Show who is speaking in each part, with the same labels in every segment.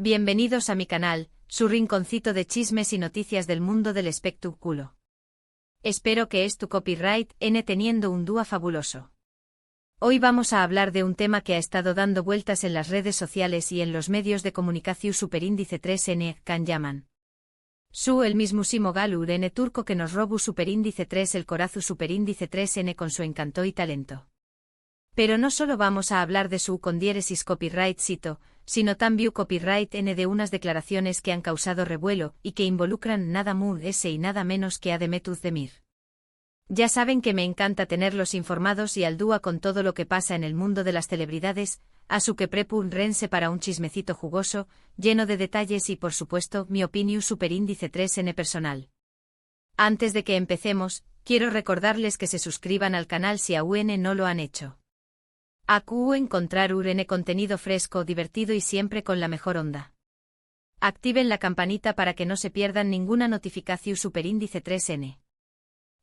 Speaker 1: Bienvenidos a mi canal, su rinconcito de chismes y noticias del mundo del espectáculo. Espero que tu copyright teniendo un dúo fabuloso. Hoy vamos a hablar de un tema que ha estado dando vueltas en las redes sociales y en los medios de comunicación superíndice 3N, Can Yaman. El mismísimo galur turco que nos robó superíndice 3 el corazu superíndice 3N con su encanto y talento. Pero no solo vamos a hablar de su con diéresis copyright cito, sino también copyright de unas declaraciones que han causado revuelo y que involucran nada más y nada menos que a Demet Özdemir. Ya saben que me encanta tenerlos informados y al dúa con todo lo que pasa en el mundo de las celebridades, a su que rense para un chismecito jugoso, lleno de detalles y por supuesto mi opinión superíndice 3N personal. Antes de que empecemos, quiero recordarles que se suscriban al canal si aún no lo han hecho. Acu encontrar contenido fresco, divertido y siempre con la mejor onda. Activen la campanita para que no se pierdan ninguna notificación superíndice 3N.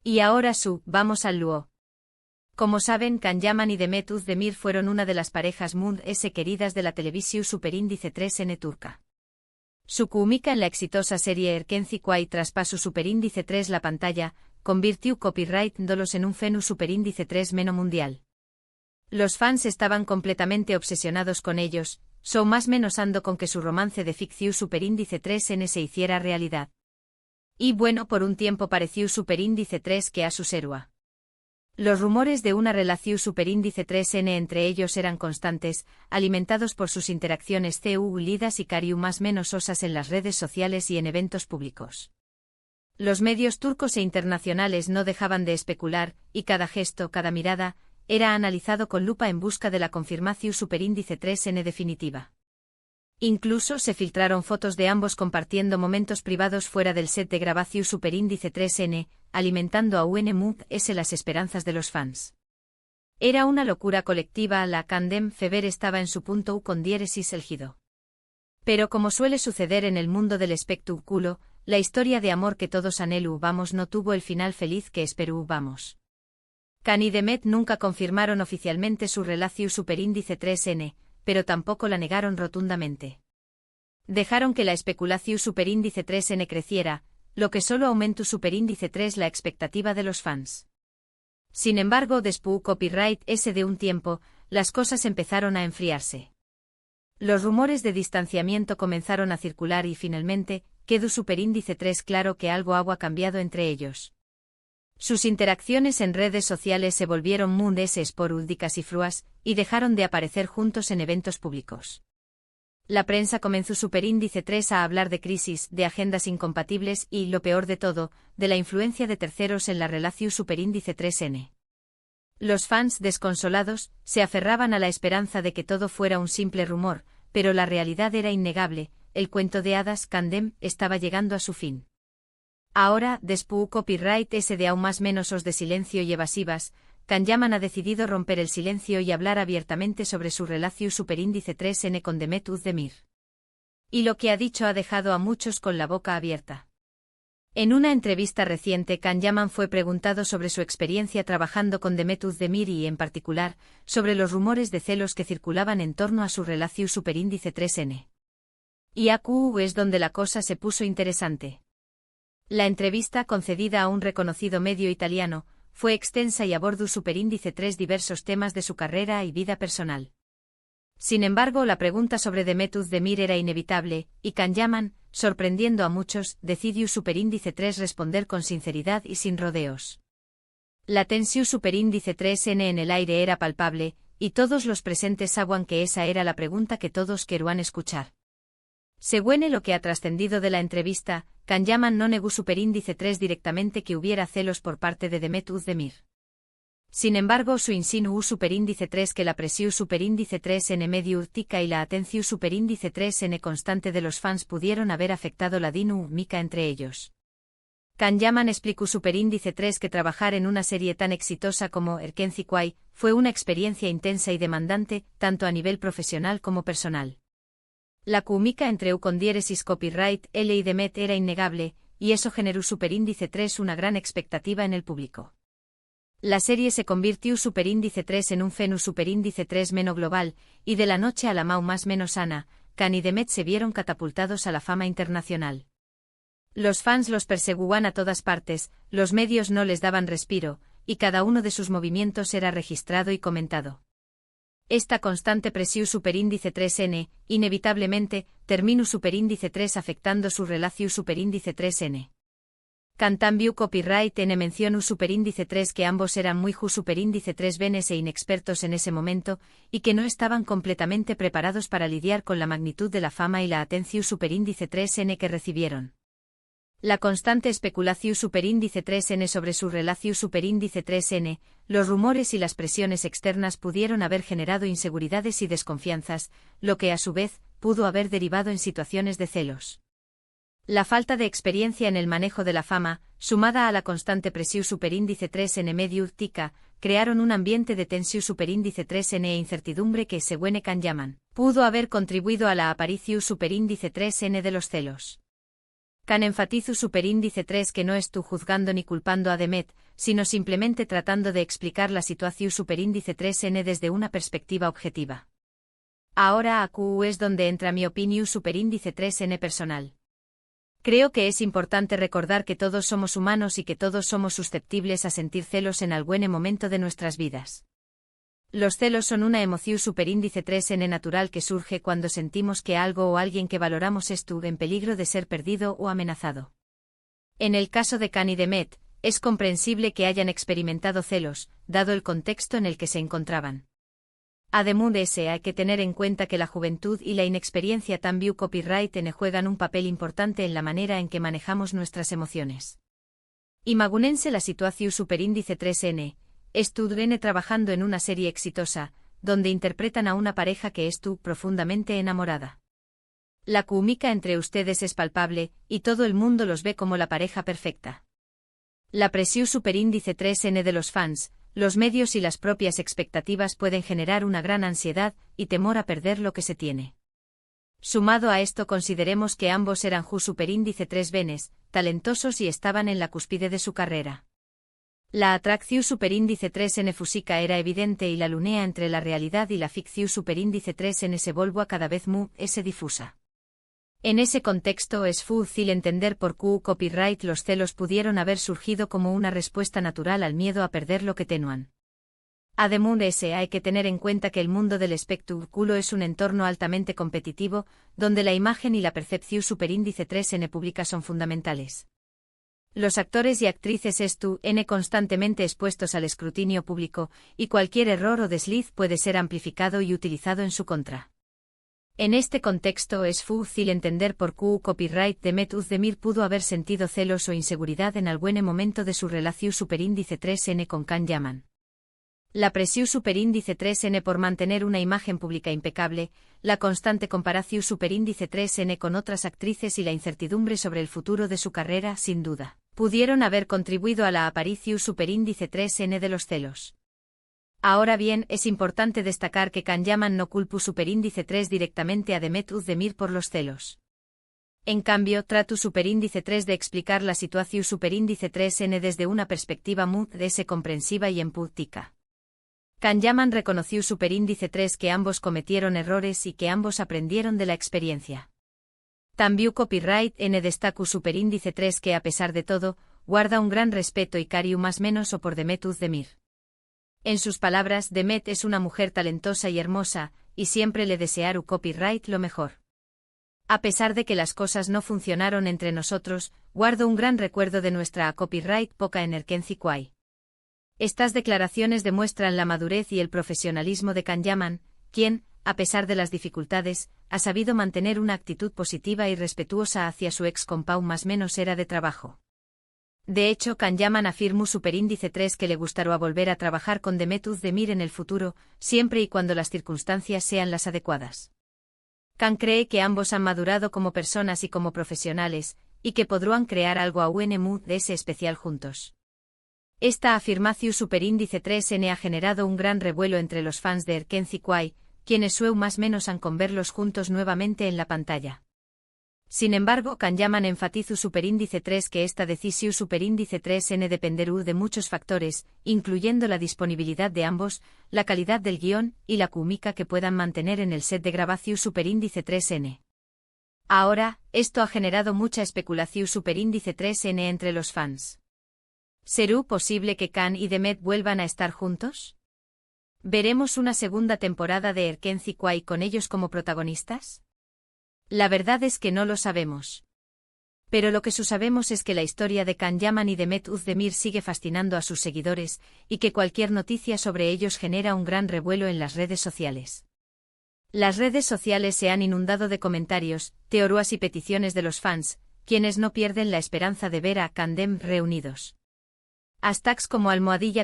Speaker 1: Y ahora vamos al luo. Como saben, Can Yaman y Demet Özdemir fueron una de las parejas queridas de la televisión superíndice 3N turca. Su química en la exitosa serie Erkenci Kuay traspasó superíndice 3 la pantalla, convirtió copyright dolos en un fenómeno superíndice 3 meno mundial. Los fans estaban completamente obsesionados con ellos, más menosando con que su romance de ficción superíndice 3N se hiciera realidad. Y bueno, por un tiempo pareció superíndice 3 que a su serua. Los rumores de una relación superíndice 3N entre ellos eran constantes, alimentados por sus interacciones lidas y cariu más menos osas en las redes sociales y en eventos públicos. Los medios turcos e internacionales no dejaban de especular, y cada gesto, cada mirada, era analizado con lupa en busca de la confirmación superíndice 3N definitiva. Incluso se filtraron fotos de ambos compartiendo momentos privados fuera del set de grabación superíndice 3N, alimentando aún las esperanzas de los fans. Era una locura colectiva, la Candem Feber estaba en su punto con diéresis elgido. Pero como suele suceder en el mundo del espectáculo, la historia de amor que todos anhelamos no tuvo el final feliz que esperábamos. Can y Demet nunca confirmaron oficialmente su relación superíndice 3N, pero tampoco la negaron rotundamente. Dejaron que la especulación superíndice 3N creciera, lo que solo aumentó superíndice 3 la expectativa de los fans. Sin embargo, después copyright de un tiempo, las cosas empezaron a enfriarse. Los rumores de distanciamiento comenzaron a circular y finalmente, quedó superíndice 3 claro que algo ha cambiado entre ellos. Sus interacciones en redes sociales se volvieron esporádicas y fruas, y dejaron de aparecer juntos en eventos públicos. La prensa comenzó superíndice 3 a hablar de crisis, de agendas incompatibles y, lo peor de todo, de la influencia de terceros en la relación superíndice 3N. Los fans, desconsolados, se aferraban a la esperanza de que todo fuera un simple rumor, pero la realidad era innegable, el cuento de hadas Candem estaba llegando a su fin. Ahora, después copyright de aún más menos os de silencio y evasivas, Can Yaman ha decidido romper el silencio y hablar abiertamente sobre su relación superíndice 3N con Demet Özdemir. Y lo que ha dicho ha dejado a muchos con la boca abierta. En una entrevista reciente, Can Yaman fue preguntado sobre su experiencia trabajando con Demet Özdemir y, en particular, sobre los rumores de celos que circulaban en torno a su relación superíndice 3N. Y aquí es donde la cosa se puso interesante. La entrevista, concedida a un reconocido medio italiano, fue extensa y abordó superíndice 3 diversos temas de su carrera y vida personal. Sin embargo, la pregunta sobre Demet Özdemir era inevitable, y Can Yaman, sorprendiendo a muchos, decidió superíndice 3 responder con sinceridad y sin rodeos. La tensión superíndice 3N en el aire era palpable, y todos los presentes sabían que esa era la pregunta que todos querían escuchar. Según lo que ha trascendido de la entrevista, Can Yaman no negó superíndice 3 directamente que hubiera celos por parte de Demet Özdemir. Sin embargo, su insinuó superíndice 3 que la presión superíndice 3N medio urtica y la atención superíndice 3N constante de los fans pudieron haber afectado la dinámica entre ellos. Can Yaman explicó superíndice 3 que trabajar en una serie tan exitosa como Erkenci Kuay fue una experiencia intensa y demandante, tanto a nivel profesional como personal. La química entre con diéresis copyright L y Demet era innegable, y eso generó superíndice 3 una gran expectativa en el público. La serie se convirtió superíndice 3 en un fenómeno superíndice 3 meno global, y de la noche a la mau más menos sana, Khan y Demet se vieron catapultados a la fama internacional. Los fans los perseguían a todas partes, los medios no les daban respiro, y cada uno de sus movimientos era registrado y comentado. Esta constante presión superíndice 3n, inevitablemente, terminó superíndice 3 afectando su relación superíndice 3n. Khan también copyright n mencionó superíndice 3 que ambos eran muy superíndice 3 venes e inexpertos en ese momento, y que no estaban completamente preparados para lidiar con la magnitud de la fama y la atención superíndice 3n que recibieron. La constante especulación superíndice 3n sobre su relación superíndice 3n, los rumores y las presiones externas pudieron haber generado inseguridades y desconfianzas, lo que a su vez, pudo haber derivado en situaciones de celos. La falta de experiencia en el manejo de la fama, sumada a la constante presión superíndice 3n medio tica, crearon un ambiente de tensión superíndice 3n e incertidumbre que, según Khan llaman, pudo haber contribuido a la aparición superíndice 3n de los celos. Khan enfatizó superíndice 3 que no estuvo juzgando ni culpando a Demet, sino simplemente tratando de explicar la situación superíndice 3n desde una perspectiva objetiva. Ahora aquí es donde entra mi opinión superíndice 3n personal. Creo que es importante recordar que todos somos humanos y que todos somos susceptibles a sentir celos en algún momento de nuestras vidas. Los celos son una emoción superíndice 3n natural que surge cuando sentimos que algo o alguien que valoramos estuvo en peligro de ser perdido o amenazado. En el caso de Khan y Demet, es comprensible que hayan experimentado celos, dado el contexto en el que se encontraban. Además de ese, hay que tener en cuenta que la juventud y la inexperiencia también copyright n juegan un papel importante en la manera en que manejamos nuestras emociones. Imagínense la situación superíndice 3n. Estuvieron trabajando en una serie exitosa, donde interpretan a una pareja que estuvo profundamente enamorada. La química entre ustedes es palpable, y todo el mundo los ve como la pareja perfecta. La presión superíndice 3n de los fans, los medios y las propias expectativas pueden generar una gran ansiedad y temor a perder lo que se tiene. Sumado a esto, consideremos que ambos eran superíndice 3 venes, talentosos y estaban en la cúspide de su carrera. La atracción superíndice 3n física era evidente y la línea entre la realidad y la ficción superíndice 3n se volvió cada vez más difusa. En ese contexto es fácil entender por qué copyright los celos pudieron haber surgido como una respuesta natural al miedo a perder lo que tenían. Además de ese, hay que tener en cuenta que el mundo del espectáculo es un entorno altamente competitivo, donde la imagen y la percepción superíndice 3n pública son fundamentales. Los actores y actrices están constantemente expuestos al escrutinio público, y cualquier error o desliz puede ser amplificado y utilizado en su contra. En este contexto es fácil entender por qué copyright Demet Özdemir pudo haber sentido celos o inseguridad en algún momento de su relación superíndice 3n con Khan Yaman. La presión superíndice 3n por mantener una imagen pública impecable, la constante comparación superíndice 3n con otras actrices y la incertidumbre sobre el futuro de su carrera, sin duda, pudieron haber contribuido a la aparición superíndice 3n de los celos. Ahora bien, es importante destacar que Khan Yaman no culpó superíndice 3 directamente a Demet Özdemir por los celos. En cambio, trató superíndice 3 de explicar la situación superíndice 3n desde una perspectiva muy comprensiva y empática. Khan Yaman reconoció superíndice 3 que ambos cometieron errores y que ambos aprendieron de la experiencia. También copyright n destacó superíndice 3 que a pesar de todo, guarda un gran respeto y cariño más menos o por Demet Özdemir. En sus palabras, Demet es una mujer talentosa y hermosa, y siempre le desearon copyright lo mejor. A pesar de que las cosas no funcionaron entre nosotros, guardo un gran recuerdo de nuestra copyright poca en Erkenci Kwai. Estas declaraciones demuestran la madurez y el profesionalismo de Khan Yaman, quien, a pesar de las dificultades, ha sabido mantener una actitud positiva y respetuosa hacia su ex compau más menos era de trabajo. De hecho, Khan Yaman afirmó superíndice 3 que le gustaría volver a trabajar con Demet Özdemir en el futuro, siempre y cuando las circunstancias sean las adecuadas. Khan cree que ambos han madurado como personas y como profesionales, y que podrán crear algo aún de ese especial juntos. Esta afirmación superíndice 3n ha generado un gran revuelo entre los fans de Erkenci Kwai, quienes más menos han con verlos juntos nuevamente en la pantalla. Sin embargo, Kanyaman enfatiza superíndice 3 que esta decisión superíndice 3n dependerá de muchos factores, incluyendo la disponibilidad de ambos, la calidad del guión y la química que puedan mantener en el set de grabación superíndice 3n. Ahora, esto ha generado mucha especulación superíndice 3n entre los fans. ¿Será posible que Kan y Demet vuelvan a estar juntos? ¿Veremos una segunda temporada de Erkenci Kwai con ellos como protagonistas? La verdad es que no lo sabemos. Pero lo que sí sabemos es que la historia de Kanyaman y Demet Özdemir sigue fascinando a sus seguidores, y que cualquier noticia sobre ellos genera un gran revuelo en las redes sociales. Las redes sociales se han inundado de comentarios, teorías y peticiones de los fans, quienes no pierden la esperanza de ver a Kandem reunidos. Hashtags como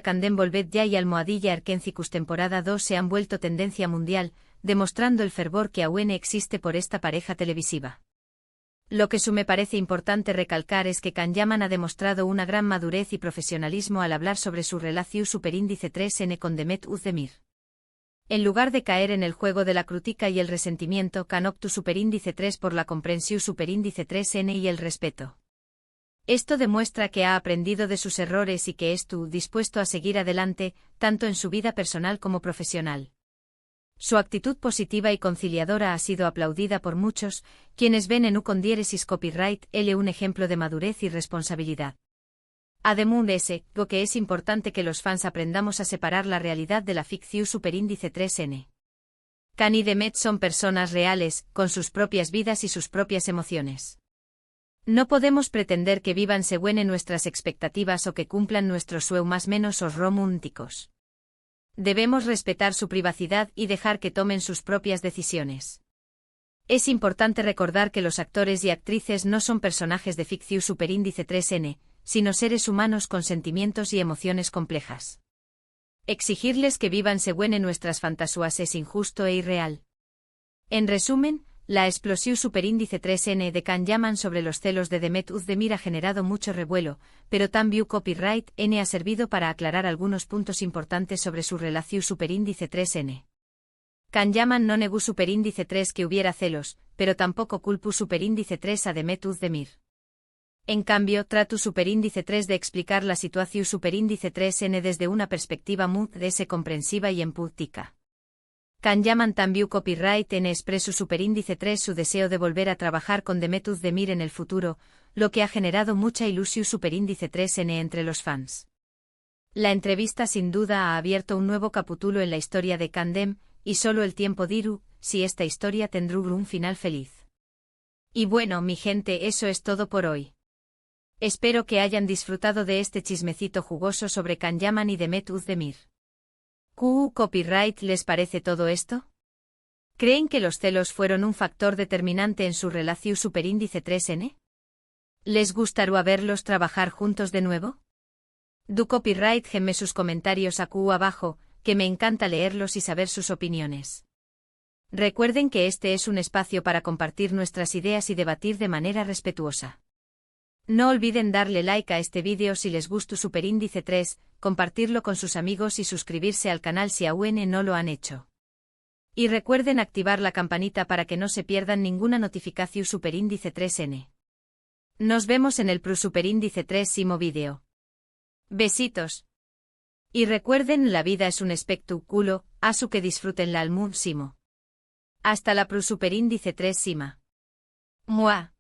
Speaker 1: #Kandem Volved Ya y #Erkencicus temporada 2 se han vuelto tendencia mundial, demostrando el fervor que aún existe por esta pareja televisiva. Lo que me parece importante recalcar es que Kanyaman ha demostrado una gran madurez y profesionalismo al hablar sobre su relación superíndice 3n con Demet Özdemir. En lugar de caer en el juego de la crítica y el resentimiento, Kan optó superíndice 3 por la comprensión superíndice 3n y el respeto. Esto demuestra que ha aprendido de sus errores y que estuvo dispuesto a seguir adelante, tanto en su vida personal como profesional. Su actitud positiva y conciliadora ha sido aplaudida por muchos, quienes ven en Ucondiéresis Copyright L un ejemplo de madurez y responsabilidad. Además de eso, lo que es importante que los fans aprendamos a separar la realidad de la ficción superíndice 3n. Kan y Demet son personas reales, con sus propias vidas y sus propias emociones. No podemos pretender que vivan según nuestras expectativas o que cumplan nuestros sueños más menos os románticos. Debemos respetar su privacidad y dejar que tomen sus propias decisiones. Es importante recordar que los actores y actrices no son personajes de ficción superíndice 3n, sino seres humanos con sentimientos y emociones complejas. Exigirles que vivan según nuestras fantasías es injusto e irreal. En resumen, la explosión superíndice 3n de Kanyaman sobre los celos de Demet Özdemir ha generado mucho revuelo, pero también Copyright N ha servido para aclarar algunos puntos importantes sobre su relación superíndice 3n. Kanyaman no negó superíndice 3 que hubiera celos, pero tampoco culpó superíndice 3 a Demet Özdemir. En cambio, trató superíndice 3 de explicar la situación superíndice 3n desde una perspectiva muy comprensiva y empática. Kanyaman también Copyright N expresó superíndice 3 su deseo de volver a trabajar con Demet Özdemir en el futuro, lo que ha generado mucha ilusión superíndice 3n entre los fans. La entrevista sin duda ha abierto un nuevo capítulo en la historia de Kandem, y solo el tiempo dirá si esta historia tendrá un final feliz. Y bueno, mi gente, eso es todo por hoy. Espero que hayan disfrutado de este chismecito jugoso sobre Kanyaman y Demet Özdemir. ¿Qué copyright les parece todo esto? ¿Creen que los celos fueron un factor determinante en su relación superíndice 3n? ¿Les gustaría verlos trabajar juntos de nuevo? Du copyright gemme sus comentarios aquí abajo, que me encanta leerlos y saber sus opiniones. Recuerden que este es un espacio para compartir nuestras ideas y debatir de manera respetuosa. No olviden darle like a este vídeo si les gustó superíndice 3, compartirlo con sus amigos y suscribirse al canal si aún no lo han hecho. Y recuerden activar la campanita para que no se pierdan ninguna notificación superíndice 3n. Nos vemos en el superíndice 3 vídeo. Besitos. Y recuerden, la vida es un espectáculo, asu que disfrútenla al máximo. Hasta la superíndice 3 Mua.